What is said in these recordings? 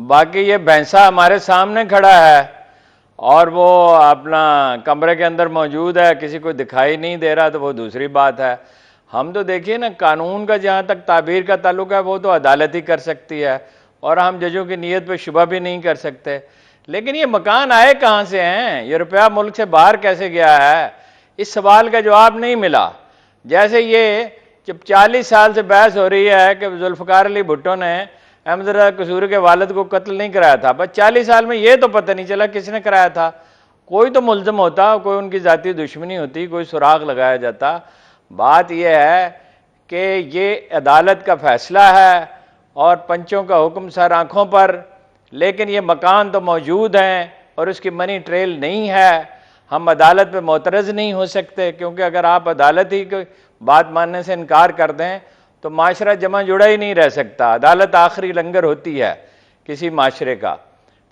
बाकी ये भैंसा हमारे सामने खड़ा है और वो अपना कमरे के अंदर मौजूद है, किसी को दिखाई नहीं दे रहा, तो वो दूसरी बात है। हम तो देखिए ना, कानून का जहाँ तक ताबीर का ताल्लुक है वो तो अदालत ही कर सकती है और हम जजों की नीयत पे शुबा भी नहीं कर सकते। लेकिन ये मकान आए कहाँ से हैं, ये रुपया मुल्क से बाहर कैसे गया है, इस सवाल का जवाब नहीं मिला। जैसे ये जब 40 साल से बहस हो रही है कि जुल्फ़िकार अली भुट्टो ने अहमद रज़ा कसूरी के वालिद को कत्ल नहीं कराया था, बस 40 साल में ये तो पता नहीं चला किसने कराया था। कोई तो मुल्ज़म होता, कोई उनकी ज़ाती दुश्मनी होती, कोई सुराग लगाया जाता। बात यह है कि ये अदालत का फैसला है और पंचों का हुक्म सर आँखों पर, लेकिन ये मकान तो मौजूद हैं और उसकी मनी ट्रेल नहीं है। हम अदालत पे मोतरज़ नहीं हो सकते, क्योंकि अगर आप अदालत ही की बात मानने से इनकार कर दें तो माशरा जमा जुड़ा ही नहीं रह सकता। अदालत आखिरी लंगर होती है किसी माशरे का।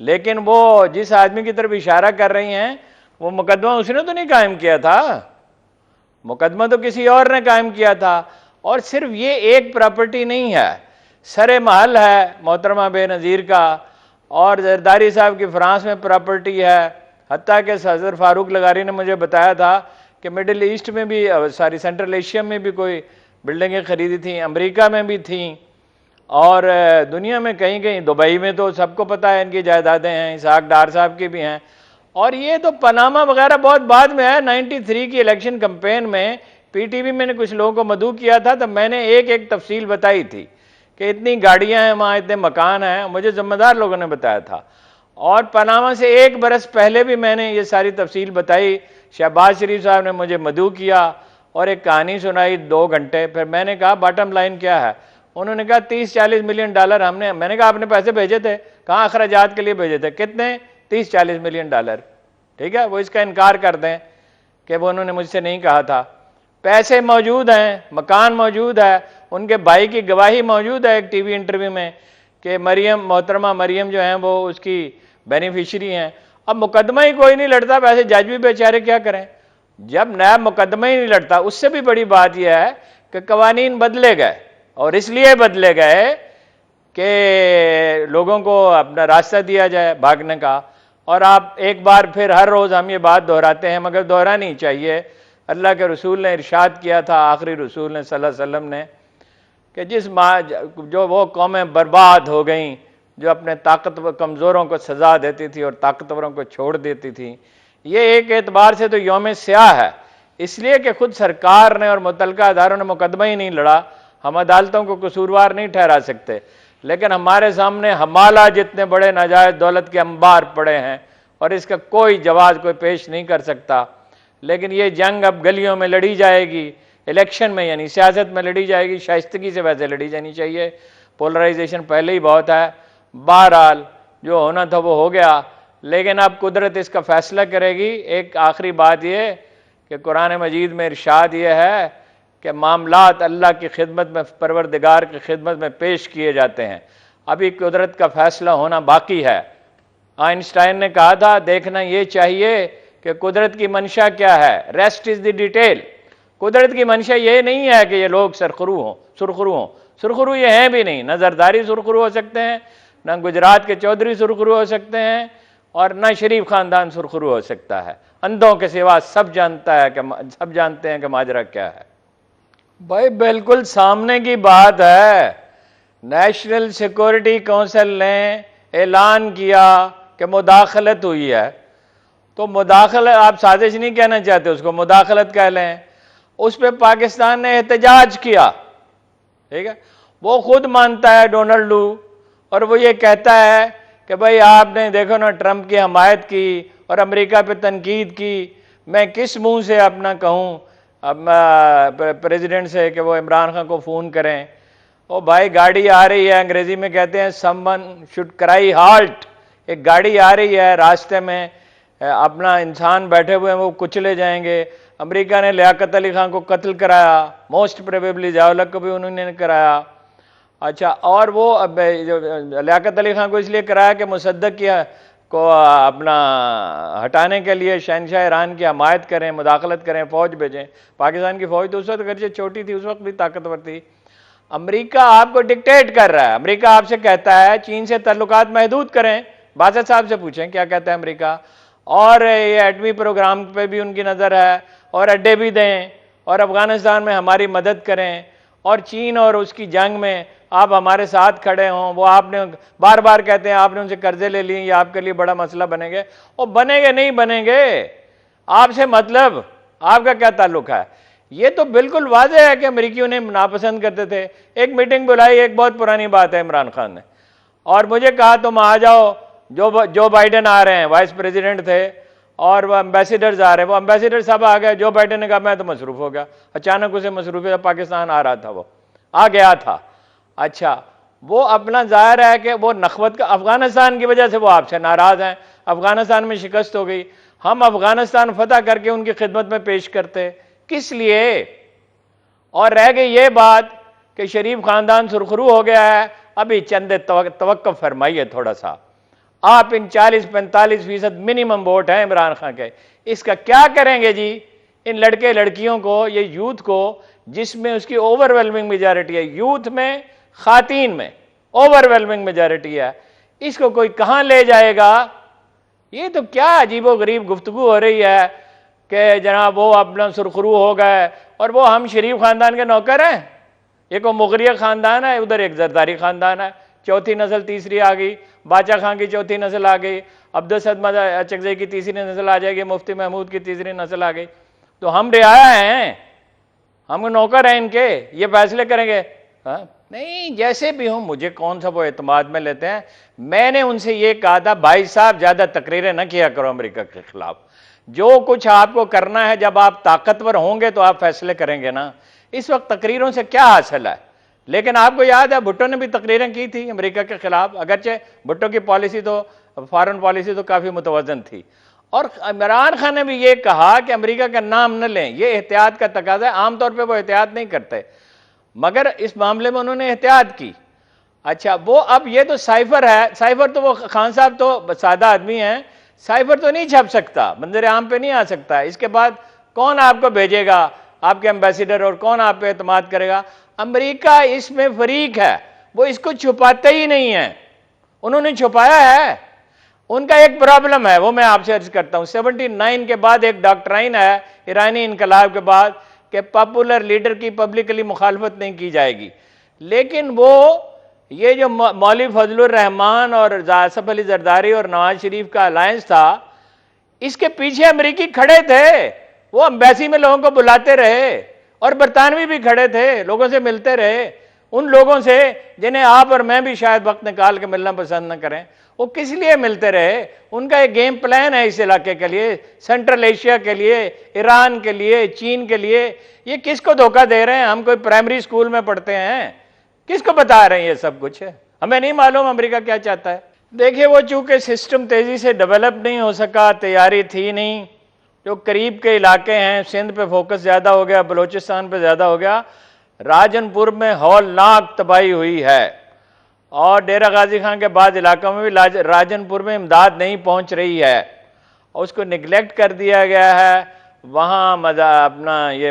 लेकिन वो जिस आदमी की तरफ इशारा कर रही हैं, वो मुकदमा उसने तो नहीं कायम किया था, मुकदमा तो किसी और ने कायम किया था। और सिर्फ ये एक प्रॉपर्टी नहीं है, सरे महल है मोहतरमा बेनज़ीर का, और जरदारी साहब की फ्रांस में प्रॉपर्टी है। हत्ता कि सदर फारूक लगारी ने मुझे बताया था कि मिडिल ईस्ट में भी, सॉरी सेंट्रल एशिया में भी कोई बिल्डिंगें खरीदी थी, अमेरिका में भी थी, और दुनिया में कहीं कहीं, दुबई में तो सबको पता है इनकी जायदादें हैं, इसहाक डार साहब की भी हैं। और ये तो पनामा वगैरह बहुत बाद में है। 93 की इलेक्शन कैंपेन में पीटीवी मैंने कुछ लोगों को मदऊ किया था, तो मैंने एक एक तफसील बताई थी कि इतनी गाड़ियां हैं वहाँ, इतने मकान हैं, मुझे जिम्मेदार लोगों ने बताया था। और पनामा से 1 बरस पहले भी मैंने ये सारी तफसील बताई, शहबाज शरीफ साहब ने मुझे मदऊ किया और एक कहानी सुनाई 2 घंटे। फिर मैंने कहा बॉटम लाइन क्या है, उन्होंने कहा 30-40 मिलियन डॉलर हमने। मैंने कहा आपने पैसे भेजे थे, कहाँ अखराजात के लिए भेजे थे, कितने, 30-40 मिलियन डॉलर। ठीक है, वो इसका इनकार कर दें कि वो उन्होंने मुझसे नहीं कहा था। पैसे मौजूद हैं, मकान मौजूद है, उनके भाई की गवाही मौजूद है एक टीवी इंटरव्यू में कि मरियम, मोहतरमा मरियम जो हैं वो उसकी बेनिफिशरी हैं। अब मुकदमा ही कोई नहीं लड़ता, वैसे जज भी बेचारे क्या करें जब नया मुकदमा ही नहीं लड़ता। उससे भी बड़ी बात यह है कि कवानीन बदले गए, और इसलिए बदले गए कि लोगों को अपना रास्ता दिया जाए भागने का। और आप एक बार फिर हर रोज़ हम ये बात दोहराते हैं, मगर दोहरानी चाहिए। अल्लाह के रसूल ने इरशाद किया था, आखिरी रसूल ने सल्लल्लाहु अलैहि वसल्लम ने, कि जो वो कौमें बर्बाद हो गईं जो अपने ताकतवर कमज़ोरों को सज़ा देती थी और ताकतवरों को छोड़ देती थी। ये एक एतबार से तो यौम स्याह है, इसलिए कि खुद सरकार ने और मुतल्लिका अदारों ने मुकदमा ही नहीं लड़ा। हम अदालतों को कसूरवार नहीं ठहरा सकते, लेकिन हमारे सामने हमाला जितने बड़े नाजायज़ दौलत के अंबार पड़े हैं और इसका कोई जवाब कोई पेश नहीं कर सकता। लेकिन ये जंग अब गलियों में लड़ी जाएगी, इलेक्शन में यानी सियासत में लड़ी जाएगी, शाइस्तगी से वैसे लड़ी जानी चाहिए। पोलराइजेशन पहले ही बहुत है। बहरहाल जो होना था वो हो गया, लेकिन अब कुदरत इसका फैसला करेगी। एक आखिरी बात यह कि कुरान मजीद में इरशाद यह है कि मामलात अल्लाह की खिदमत में, परवरदिगार की खिदमत में पेश किए जाते हैं। अभी कुदरत का फैसला होना बाकी है। आइंस्टाइन ने कहा था, देखना ये चाहिए कि कुदरत की मंशा क्या है, रेस्ट इज द डिटेल। कुदरत की मंशा ये नहीं है कि ये लोग सुरखरू हों, सुरखरू ये हैं भी नहीं। न जरदारी सुरखरू हो सकते हैं, न गुजरात के चौधरी सुरखरू हो सकते हैं, और न शरीफ खानदान सुरखरू हो सकता है। अंधों के सिवा सब जानते हैं कि माजरा क्या है। भाई बिल्कुल सामने की बात है। नेशनल सिक्योरिटी काउंसिल ने ऐलान किया कि मुदाखलत हुई है, तो मुदाखलत आप साजिश नहीं कहना चाहते, उसको मुदाखलत कह लें। उस पर पाकिस्तान ने एहतजाज किया, ठीक है। वो खुद मानता है डोनाल्ड लू, और वो ये कहता है कि भाई आपने देखो ना ट्रंप की हमायत की और अमेरिका पे तनकीद की, मैं किस मुंह से अपना कहूँ अब प्रेसिडेंट से कि वो इमरान खान को फ़ोन करें। ओ भाई गाड़ी आ रही है, अंग्रेज़ी में कहते हैं समवन शुड क्राई हाल्ट। एक गाड़ी आ रही है, रास्ते में अपना इंसान बैठे हुए हैं, वो कुचले जाएंगे। अमेरिका ने लियाकत अली खान को कत्ल कराया, मोस्ट प्रोबेबली ज़िया-उल-हक को भी उन्होंने कराया। अच्छा, और वो अब लियाकत अली खान को इसलिए कराया कि मुसद्दक को अपना हटाने के लिए शहनशाह ईरान की हमायत करें, मुदाखलत करें, फ़ौज भेजें। पाकिस्तान की फ़ौज तो उस वक्त अगरचे छोटी थी, उस वक्त भी ताकतवर थी। अमेरिका आपको डिक्टेट कर रहा है। अमेरिका आपसे कहता है चीन से ताल्लुकात महदूद करें। बादशाह साहब से पूछें क्या कहता है अमेरिका। और ये एटमी प्रोग्राम पे भी उनकी नज़र है, और अड्डे भी दें, और अफगानिस्तान में हमारी मदद करें, और चीन और उसकी जंग में आप हमारे साथ खड़े हों। वो आपने बार बार कहते हैं आपने उनसे कर्जे ले लिए, ये आपके लिए बड़ा मसला बनेंगे। और बनेंगे नहीं बनेंगे, आपसे मतलब आपका क्या ताल्लुक है। ये तो बिल्कुल वाज़ेह है कि अमेरिकियों ने नापसंद करते थे। एक मीटिंग बुलाई, एक बहुत पुरानी बात है, इमरान खान ने, और मुझे कहा तुम आ जाओ। जो बाइडेन आ रहे हैं, वाइस प्रेसिडेंट थे, और वो एम्बेसडर्स आ रहे हैं। वो एम्बेसडर सब आ गए। जो बाइडेन ने कहा मैं तो मसरूफ़ हो गया। अचानक उसे मसरूफ़ियत, पाकिस्तान आ रहा था, वो आ गया था। अच्छा, वो अपना ज़ाहिर है कि वो नखवत का, अफगानिस्तान की वजह से वो आपसे नाराज़ हैं। अफगानिस्तान में शिकस्त हो गई, हम अफगानिस्तान फतह करके उनकी खिदमत में पेश करते, किस लिए। और रह गई ये बात कि शरीफ ख़ानदान सुरखरू हो गया है। अभी चंद तवक्कुफ़ फरमाइए थोड़ा सा। आप इन 40-45% मिनिमम वोट हैं इमरान खान के, इसका क्या करेंगे जी। इन लड़के लड़कियों को, ये यूथ को, जिसमें उसकी ओवरवेलमिंग मेजॉरिटी है, यूथ में, खातीन में ओवरवेलमिंग मेजॉरिटी है, इसको कोई कहां ले जाएगा। ये तो क्या अजीबो गरीब गुफ्तगू हो रही है कि जनाब वो अपना सुरखरू हो गए और वो हम शरीफ खानदान के नौकर हैं। एक वो मुगरिया खानदान है, उधर एक जरदारी खानदान है, चौथी नस्ल तीसरी आ गई, बादशाह खान की चौथी नस्ल आ गई, अब्दुल सद अचकज़ई की तीसरी नस्ल आ जाएगी, मुफ्ती महमूद की तीसरी नस्ल आ गई। तो हम रियाया हैं, हम नौकर हैं इनके, ये फैसले करेंगे। हाँ नहीं, जैसे भी हो, मुझे कौन सा वो एतमाद में लेते हैं। मैंने उनसे ये कहा था भाई साहब ज़्यादा तकरीरें न किया करो अमेरिका के खिलाफ। जो कुछ आपको करना है, जब आप ताकतवर होंगे तो आप फैसले करेंगे ना। इस वक्त तकरीरों से क्या हासिल है। लेकिन आपको याद है भुट्टो ने भी तकरीरें की थी अमेरिका के खिलाफ, अगरचे भुट्टो की पॉलिसी तो, फॉरेन पॉलिसी तो काफ़ी मुतवज़न थी। और इमरान खान ने भी ये कहा कि अमेरिका का नाम न लें, ये एहतियात का तकाज़ा है। आमतौर पर वो एहतियात नहीं करते, मगर इस मामले में उन्होंने एहतियात की। अच्छा, वो अब ये तो साइफर है, साइफर तो वो खान साहब तो सादा आदमी हैं, साइफर तो नहीं छप सकता, मंजर आम पे नहीं आ सकता। इसके बाद कौन आपको भेजेगा आपके एम्बेसडर, और कौन आप पे एतमाद करेगा। अमेरिका इसमें फरीक है, वो इसको छुपाते ही नहीं है, उन्होंने छुपाया है। उनका एक प्रॉब्लम है, वो मैं आपसे अर्ज करता हूं। 79 के बाद एक डॉक्ट्राइन है ईरानी इनकलाब के बाद कि पॉपुलर लीडर की पब्लिकली मुखालफत नहीं की जाएगी। लेकिन वो ये जो मौलवी फजलुर रहमान और आसफ अली जरदारी और नवाज शरीफ का अलायंस था, इसके पीछे अमेरिकी खड़े थे। वो एम्बेसी में लोगों को बुलाते रहे, और बरतानवी भी खड़े थे, लोगों से मिलते रहे। उन लोगों से जिन्हें आप और मैं भी शायद वक्त निकाल के मिलना पसंद न करें, वो किस लिए मिलते रहे। उनका एक गेम प्लान है इस इलाके के लिए, सेंट्रल एशिया के लिए, ईरान के लिए, चीन के लिए। ये किसको धोखा दे रहे हैं। हम कोई प्राइमरी स्कूल में पढ़ते हैं, किसको बता रहे हैं ये सब कुछ। हमें नहीं मालूम अमेरिका क्या चाहता है। देखिए, वो चूंकि सिस्टम तेजी से डेवलप नहीं हो सका, तैयारी थी नहीं, जो करीब के इलाके हैं, सिंध पे फोकस ज़्यादा हो गया, बलूचिस्तान पे ज़्यादा हो गया। राजनपुर में हौलनाक तबाही हुई है, और डेरा गाजी खान के बाद इलाकों में भी राजनपुर में इमदाद नहीं पहुंच रही है, और उसको निगलेक्ट कर दिया गया है। वहाँ अपना ये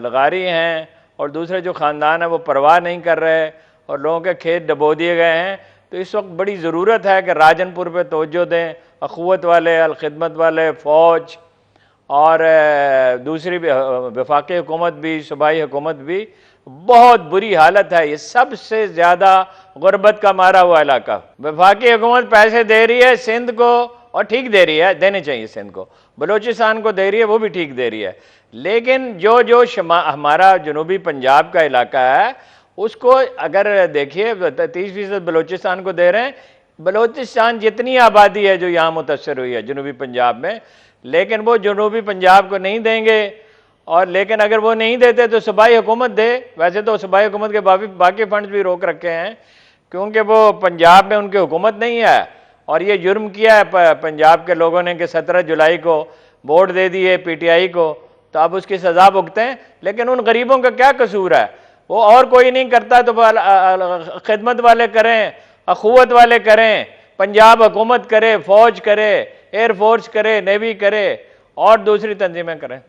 लगारी हैं और दूसरे जो ख़ानदान है वो परवाह नहीं कर रहे, और लोगों के खेत डबो दिए गए हैं। तो इस वक्त बड़ी ज़रूरत है कि राजनपुर पे तवज्जो दें, अखुवत वाले, अलखिदमत वाले, फ़ौज और दूसरी भी वफाकी हुकूमत भी, सूबाई हुकूमत भी। बहुत बुरी हालत है, ये सबसे ज़्यादा गुर्बत का मारा हुआ इलाका। वफाकी हुकूमत पैसे दे रही है सिंध को, और ठीक दे रही है, देने चाहिए सिंध को, बलूचिस्तान को दे रही है, वो भी ठीक दे रही है। लेकिन जो हमारा जनूबी पंजाब का इलाका है, उसको अगर देखिए 30% बलूचिस्तान को दे रहे हैं। बलूचिस्तान जितनी आबादी है जो यहाँ मुतासर हुई है जनूबी पंजाब में, लेकिन वो जनूबी पंजाब को नहीं देंगे। और लेकिन अगर वो नहीं देते तो सूबाई हुकूमत दे। वैसे तो सूबाई हुकूमत के बाकी फंड्स भी रोक रखे हैं, क्योंकि वो पंजाब में उनकी हुकूमत नहीं है। और ये जुर्म किया है पंजाब के लोगों ने कि 17 जुलाई को वोट दे दिए PTI को, तो अब उसकी सज़ा भुगतें। लेकिन उन गरीबों का क्या कसूर है, वो और कोई नहीं करता तो खिदमत वाले करें, अखुवत वाले करें, पंजाब हुकूमत करे, फ़ौज करे, एयरफोर्स करे, नेवी करे, और दूसरी तंजीमें करें।